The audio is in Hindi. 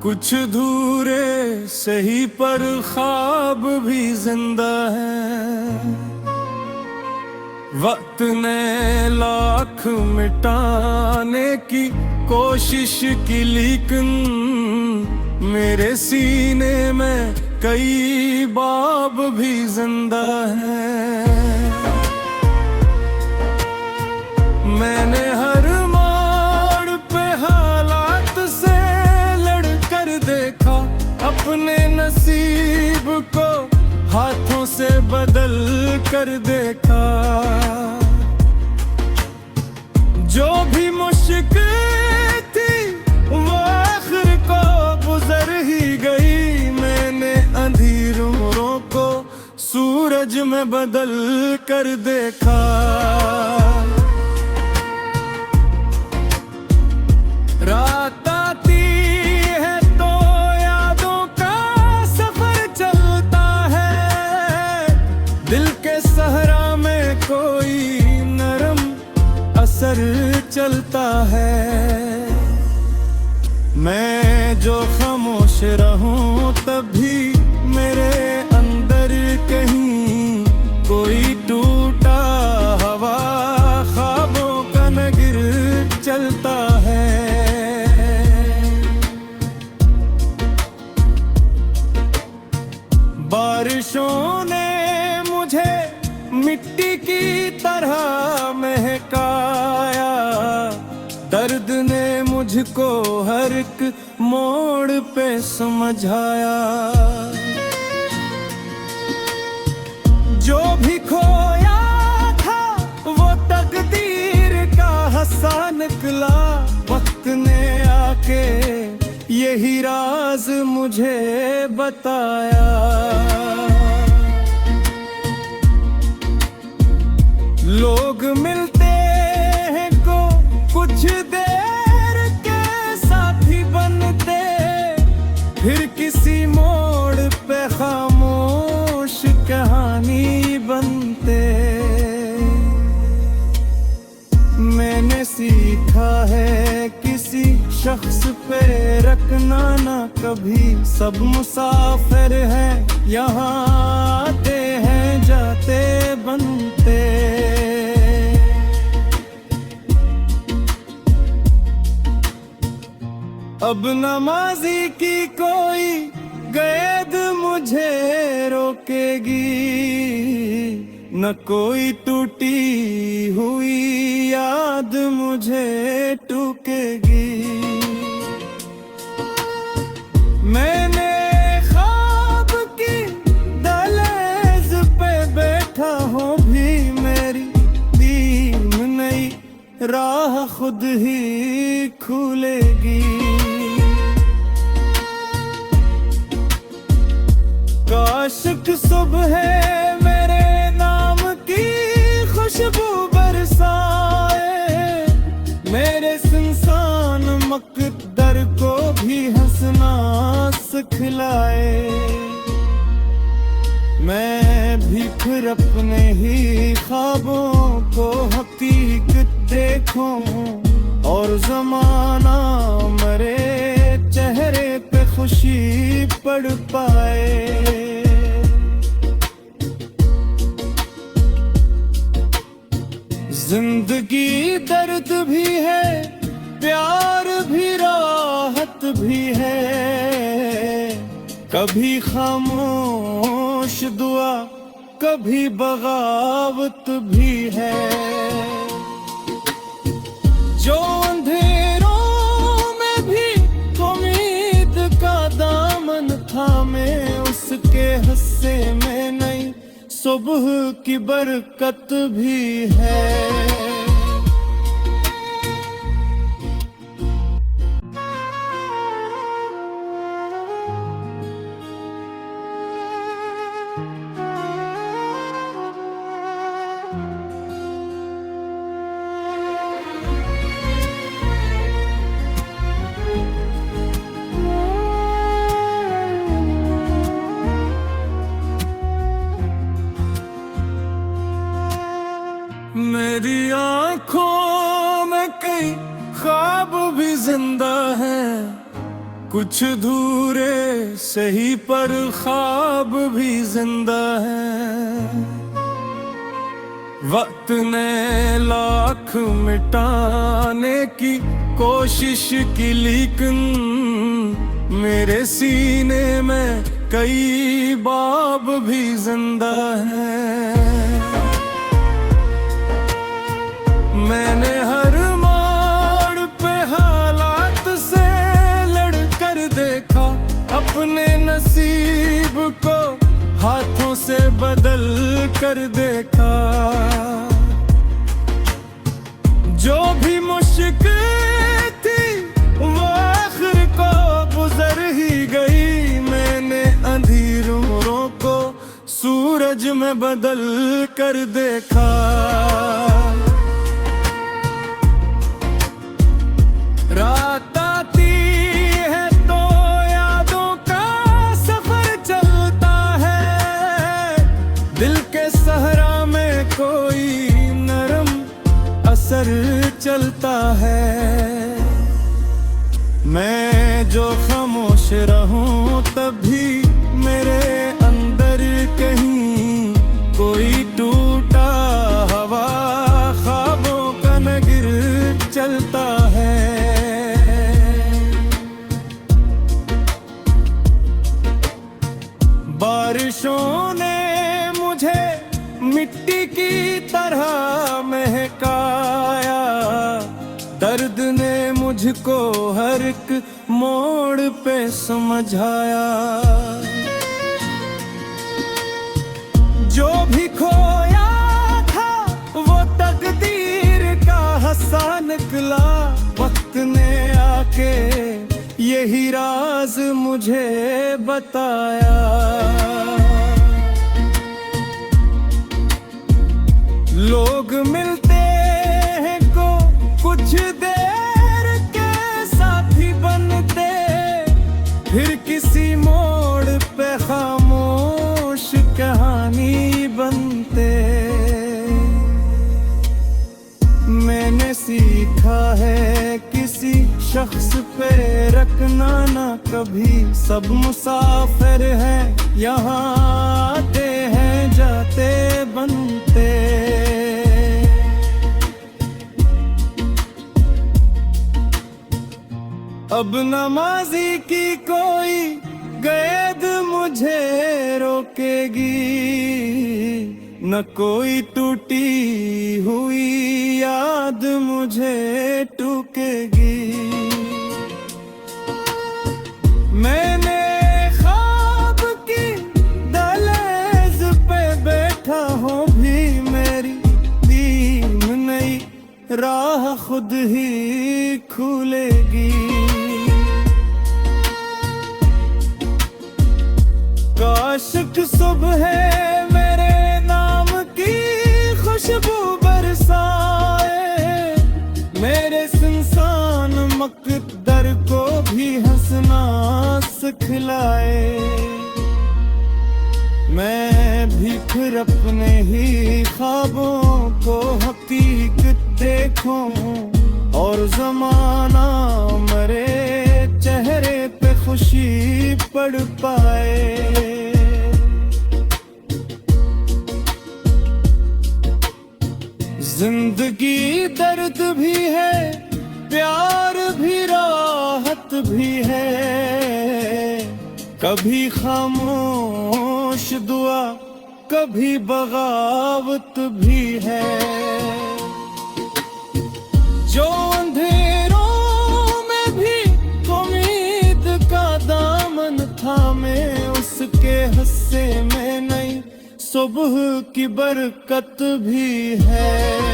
कुछ धूरे सही पर ख्वाब भी जिंदा है। वक्त ने लाख मिटाने की कोशिश की, लेकिन मेरे सीने में कई बाब भी जिंदा है। मैंने हर मोड़ पे हालात से लड़कर देखा, अपने नसीब को हाथों से बदल कर देखा। जो भी मुश्किल थी वो आखिर को गुजर ही गई। मैंने अंधेरों को सूरज में बदल कर देखा। रात आती है तो यादों का सफर चलता है। दिल के सहरा में कोई नरम असर चलता है। मैं जो खामोश रहूं तभी मेरे अंदर कहीं कोई टूटा हवा ख्वाबों का नगिर चलता है। बारिशों ने मुझे मिट्टी की तरह महकाया। दर्द ने मुझको हर एक मोड़ पे समझाया। जो भी खोया था वो तकदीर का हंसा निकला। वक्त ने आके यही राज मुझे बताया। लोग मिलते हैं को कुछ देर के साथी बनते, फिर किसी मोड़ पे खामोश कहानी बनते। मैंने सीखा है किसी शख्स पे रखना ना कभी। सब मुसाफिर हैं, यहाँ आते हैं जाते बनते। अब नमाज़ी की कोई कैद मुझे रोकेगी, न कोई टूटी हुई याद मुझे टूकेगी। मैंने ख्वाब की दहलीज पे बैठा हूँ भी, मेरी दीन नई राह खुद ही खुलेगी। काशिक सुबह मेरे नाम की खुशबू बरसाए। मेरे सुनसान मकदर को भी हंसना सिखलाए। मैं भी फिर अपने ही ख्वाबों को हकीकत देखूं, और ज़माना मेरे चेहरे पे खुशी पड़ पाए। जिंदगी दर्द भी है, प्यार भी राहत भी है। कभी खामोश दुआ, कभी बगावत भी है। जो अंधेरों में भी उम्मीद का दामन थामे, उसके हिस्से में नई सुबह की बरकत भी है। मेरी आंखों में कई ख्वाब भी जिंदा है। कुछ धूरे सही पर ख्वाब भी जिंदा है। वक्त ने लाख मिटाने की कोशिश की, लेकिन मेरे सीने में कई बाब भी जिंदा है। मैंने हर मोड़ पे हालात से लड़कर देखा, अपने नसीब को हाथों से बदल कर देखा। जो भी मुश्किल थी वो आखिर को गुजर ही गई। मैंने अंधेरों को सूरज में बदल कर देखा। रात आती है तो यादों का सफर चलता है। दिल के सहरा में कोई नरम असर चलता है। मैं जो खामोश रहूं तभी मेरे अंदर कहीं कोई टूटा हवा ख्वाबों का नगिर चलता है। बारिशों ने मुझे मिट्टी की तरह महकाया। दर्द ने मुझको हर एक मोड़ पे समझाया। जो भी खोया था वो तकदीर का हस्सा निकला। वक्त ने आके यही राज मुझे बताया। लोग मिलते हैं को कुछ देर के साथी बनते, फिर किसी मोड़ पे खामोश कहानी बनते। मैंने सीखा है किसी शख्स पे रखना ना कभी। सब मुसाफिर हैं यहाँ आते हैं जाते बनते। अब नमाज़ी की कोई कैद मुझे रोकेगी, न कोई टूटी हुई याद मुझे टूकेगी। मैंने ख्वाब की दहलीज पे बैठा हूँ भी, मेरी दीन नई राह खुद ही खुलेगी। काशिक सुबह मेरे नाम की खुशबू बरसाए, मेरे सुनसान मकदर को भी हंसना सिखलाए। मैं भी फिर अपने ही ख्वाबों को हकीकत देखूं और ज़माना मेरे चेहरे पे खुशी पड़ पाए। जिंदगी दर्द भी है, प्यार भी राहत भी है। कभी खामोश दुआ, कभी बगावत भी है। जो अंधेरों में भी उम्मीद का दामन थामे, उसके हिस्से में नई सुबह की बरकत भी है।